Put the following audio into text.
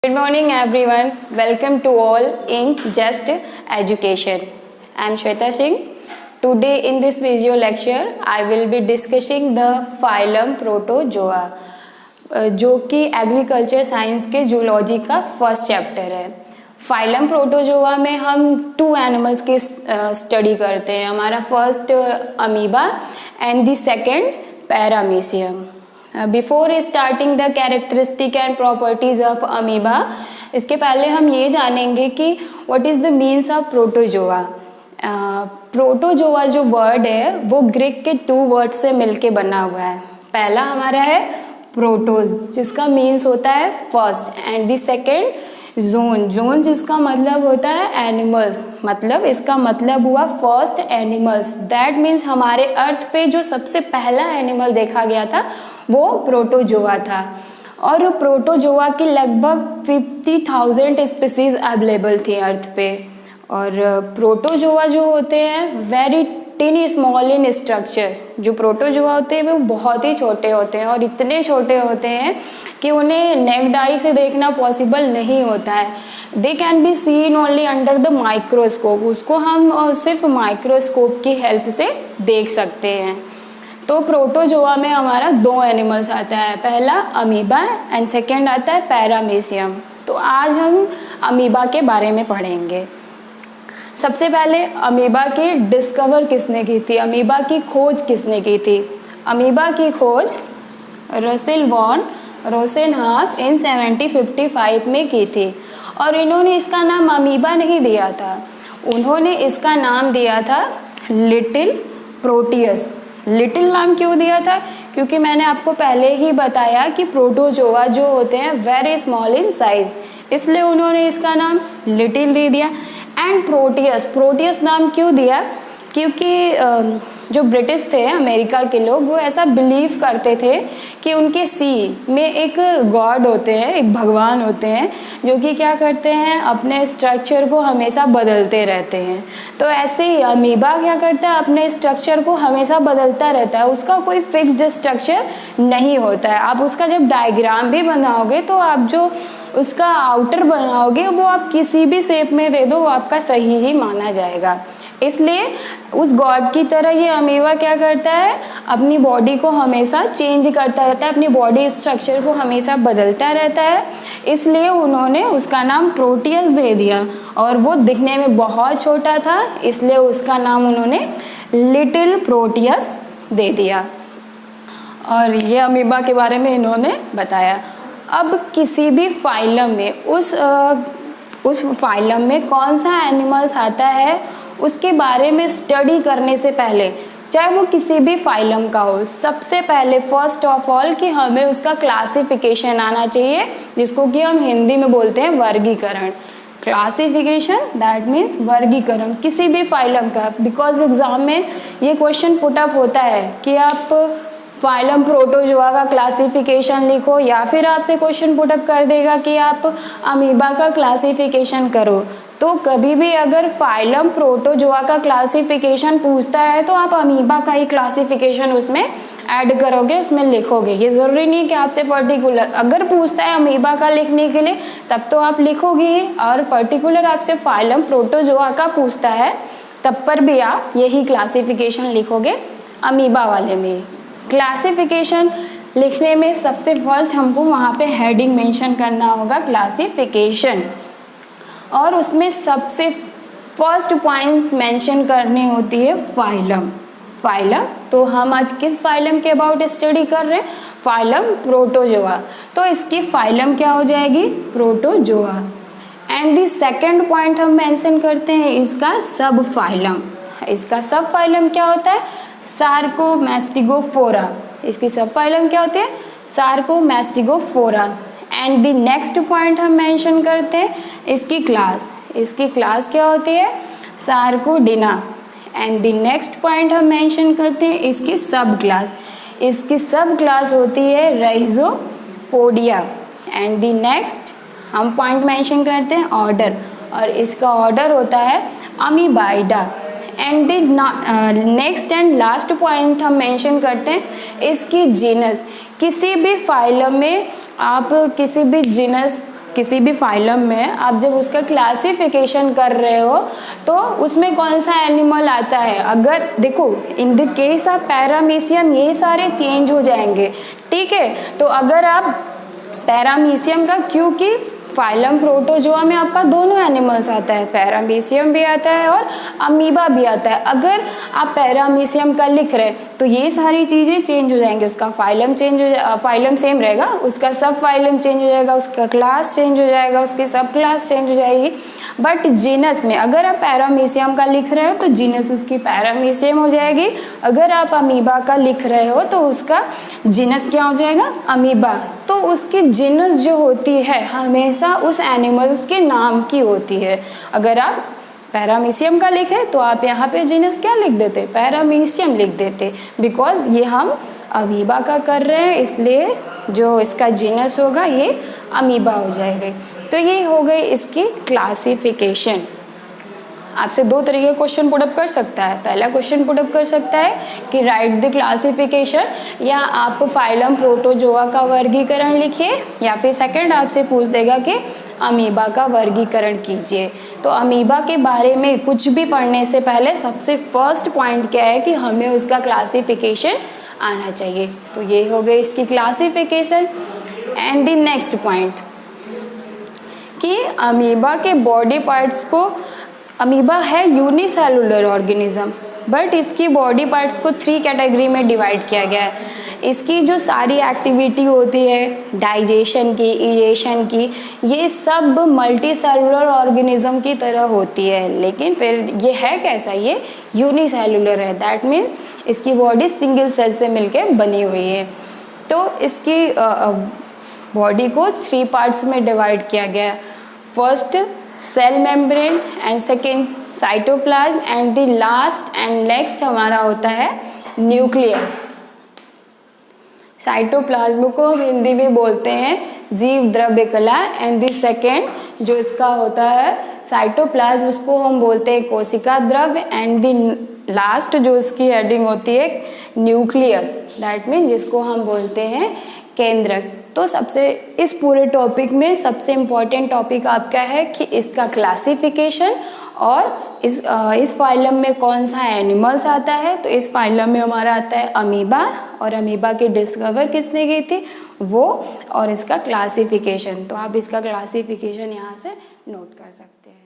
Good morning everyone. Welcome to all in Just Education. I am Shweta Singh. Today in this video lecture I will be discussing the phylum Protozoa जो कि agriculture science के zoology का first chapter है। Phylum protozoa में हम to animals की study करते हैं। हमारा first amoeba and the second paramecium. Before starting the characteristic and properties of amoeba, इसके पहले हम ये जानेंगे कि what is the means of protozoa. Protozoa जो वर्ड है वो ग्रीक के टू वर्ड से मिलके बना हुआ है। पहला हमारा है प्रोटोज जिसका मीन्स होता है first, and the second zone. Zone जिसका मतलब होता है एनिमल्स, मतलब इसका मतलब हुआ फर्स्ट एनिमल्स। दैट मीन्स हमारे अर्थ पे जो सबसे पहला एनिमल देखा गया था वो प्रोटोजोआ था। और प्रोटोजोआ की लगभग 50,000 स्पीसीज अवेलेबल थी अर्थ पे। और प्रोटोजोआ जो होते हैं वेरी टिनी स्मॉल इन स्ट्रक्चर। जो प्रोटोजोआ होते हैं वो बहुत ही छोटे होते हैं और इतने छोटे होते हैं कि उन्हें नेक्ड आई से देखना पॉसिबल नहीं होता है। They can be seen only under the microscope. उसको हम सिर्फ माइक्रोस्कोप की हेल्प से देख सकते हैं। तो प्रोटोजोआ में हमारा दो एनिमल्स आता है, पहला अमीबा एंड सेकेंड आता है पैरामीशियम। तो आज हम अमीबा के बारे में पढ़ेंगे। सबसे पहले अमीबा की डिस्कवर किसने की थी, अमीबा की खोज किसने की थी? अमीबा की खोज रसेल वॉन रोसेनहाफ इन 1755 में की थी। और इन्होंने इसका नाम अमीबा नहीं दिया था, उन्होंने इसका नाम दिया था लिटिल प्रोटियस। लिटिल नाम क्यों दिया था? क्योंकि मैंने आपको पहले ही बताया कि प्रोटोजोआ जो होते हैं वेरी स्मॉल इन साइज, इसलिए उन्होंने इसका नाम लिटिल दे दिया। एंड प्रोटियस, प्रोटियस नाम क्यों दिया? क्योंकि जो ब्रिटिश थे अमेरिका के लोग, वो ऐसा बिलीव करते थे कि उनके सी में एक गॉड होते हैं, एक भगवान होते हैं जो कि क्या करते हैं, अपने स्ट्रक्चर को हमेशा बदलते रहते हैं। तो ऐसे ही अमीबा क्या करता है, अपने स्ट्रक्चर को हमेशा बदलता रहता है, उसका कोई फिक्स्ड स्ट्रक्चर नहीं होता है। आप उसका जब डायग्राम भी बनाओगे तो आप जो उसका आउटर बनाओगे वो आप किसी भी शेप में दे दो, वो आपका सही ही माना जाएगा। इसलिए उस गॉड की तरह ये अमीबा क्या करता है, अपनी बॉडी को हमेशा चेंज करता रहता है, अपनी बॉडी स्ट्रक्चर को हमेशा बदलता रहता है। इसलिए उन्होंने उसका नाम प्रोटियस दे दिया। और वो दिखने में बहुत छोटा था, इसलिए उसका नाम उन्होंने लिटिल प्रोटियस दे दिया। और ये अमीबा के बारे में इन्होंने बताया। अब किसी भी फाइलम में उस फाइलम में कौन सा एनिमल्स आता है उसके बारे में स्टडी करने से पहले, चाहे वो किसी भी फाइलम का हो, सबसे पहले फर्स्ट ऑफ ऑल कि हमें उसका क्लासिफिकेशन आना चाहिए, जिसको कि हम हिंदी में बोलते हैं वर्गीकरण। क्लासिफिकेशन दैट मीन्स वर्गीकरण किसी भी फाइलम का। बिकॉज एग्जाम में ये क्वेश्चन पुटअप होता है कि आप फाइलम प्रोटोजोआ का क्लासिफिकेशन लिखो, या फिर आपसे क्वेश्चन पुटअप कर देगा कि आप अमीबा का क्लासिफिकेशन करो। तो कभी भी अगर फाइलम प्रोटोजोआ का क्लासिफिकेशन पूछता है तो आप अमीबा का ही क्लासिफिकेशन उसमें ऐड करोगे, उसमें लिखोगे। ये ज़रूरी नहीं कि आपसे पर्टिकुलर, अगर पूछता है अमीबा का लिखने के लिए तब तो आप लिखोगे ही, और पर्टिकुलर आपसे फाइलम प्रोटोजोआ का पूछता है तब पर भी आप यही क्लासिफिकेशन लिखोगे अमीबा वाले में। क्लासिफिकेशन लिखने में सबसे फर्स्ट हमको वहाँ पे हेडिंग मेंशन करना होगा क्लासिफिकेशन, और उसमें सबसे फर्स्ट पॉइंट मेंशन करनी होती है फाइलम। फाइलम, तो हम आज किस फाइलम के अबाउट स्टडी कर रहे हैं? Phylum protozoa. तो इसकी फाइलम क्या हो जाएगी? Protozoa. And the second point हम मेंशन करते हैं इसका सब फाइलम। इसका सब फाइलम क्या होता है? सार्कोमेस्टिगोफोरा। इसकी सब फाइलम क्या होती है? सार्कोमेस्टिगोफोरा। एंड द नेक्स्ट पॉइंट हम मेंशन करते हैं इसकी क्लास। इसकी क्लास क्या होती है? Sarcodina. And the next point हम मेंशन करते हैं इसकी सब क्लास। इसकी सब क्लास होती है राइजोपोडिया। एंड द नेक्स्ट हम पॉइंट मेंशन करते हैं ऑर्डर, और इसका ऑर्डर होता है amoebida. And the next and last point हम मेंशन करते हैं इसकी जीनस। किसी भी फाइलम में आप किसी भी जीनस किसी भी फाइलम में आप जब उसका क्लासिफिकेशन कर रहे हो तो उसमें कौन सा एनिमल आता है, अगर देखो in the case of paramecium ये सारे चेंज हो जाएंगे, ठीक है। तो अगर आप पैरामीशियम का, क्योंकि फाइलम प्रोटोजोआ में आपका दोनों एनिमल्स आता है, पैरामीशियम भी आता है और अमीबा भी आता है। अगर आप पैरामीशियम का लिख रहे तो ये सारी चीज़ें चेंज हो जाएंगी, उसका फाइलम चेंज हो फाइलम सेम रहेगा, उसका सब फाइलम चेंज हो जाएगा, उसका क्लास चेंज हो जाएगा, उसकी सब क्लास चेंज हो जाएगी। बट जीनस में अगर आप पैरामीशियम का लिख रहे हो तो जीनस उसकी पैरामीशियम हो जाएगी, अगर आप अमीबा का लिख रहे हो तो उसका जीनस क्या हो जाएगा, अमीबा। तो उसकी जीनस जो होती है हमेशा उस एनिमल्स के नाम की होती है। अगर आप पैरामीशियम का लिखे तो आप यहाँ पे जीनस क्या लिख देते, पैरामीशियम लिख देते, बिकॉज ये हम अमीबा का कर रहे हैं, इसलिए जो इसका जीनस होगा ये अमीबा हो जाएगा। तो ये हो गई इसकी क्लासिफिकेशन। आपसे दो तरीके का क्वेश्चन पुटअप कर सकता है। पहला क्वेश्चन पुटअप कर सकता है कि राइट द क्लासिफिकेशन, या आप फाइलम प्रोटोजोआ का वर्गीकरण लिखिए, या फिर सेकंड आपसे पूछ देगा कि अमीबा का वर्गीकरण कीजिए। तो अमीबा के बारे में कुछ भी पढ़ने से पहले सबसे फर्स्ट पॉइंट क्या है कि हमें उसका क्लासिफिकेशन आना चाहिए। तो ये हो गई इसकी classification. And the next point कि अमीबा के बॉडी पार्ट्स को, अमीबा है यूनिसेलुलर ऑर्गेनिज्म, बट इसकी बॉडी पार्ट्स को 3 कैटेगरी में डिवाइड किया गया है। इसकी जो सारी एक्टिविटी होती है डाइजेशन की, इजेशन की, ये सब मल्टी सेलुलर ऑर्गेनिज्म की तरह होती है, लेकिन फिर ये है कैसा, ये यूनिसेलुलर है। दैट मीन्स इसकी बॉडी सिंगल सेल से मिलके बनी हुई है। तो इसकी बॉडी को 3 पार्ट्स में डिवाइड किया गया है। First cell membrane, and second cytoplasm, and the last and next हमारा होता है न्यूक्लियस। साइटोप्लाज्म को हम हिंदी में बोलते हैं जीव द्रव्य कला, एंड द सेकेंड जो इसका होता है साइटोप्लाज्म उसको हम बोलते हैं कोशिका द्रव्य, एंड द लास्ट जो इसकी हेडिंग होती है न्यूक्लियस, दैट मीन जिसको हम बोलते हैं केंद्रक। तो सबसे इस पूरे टॉपिक में सबसे इम्पॉर्टेंट टॉपिक आपका है कि इसका क्लासिफिकेशन और इस फाइलम में कौन सा एनिमल्स आता है। तो इस फाइलम में हमारा आता है अमीबा, और अमीबा की डिस्कवर किसने की थी, वो, और इसका क्लासिफिकेशन। तो आप इसका क्लासिफिकेशन यहाँ से नोट कर सकते हैं।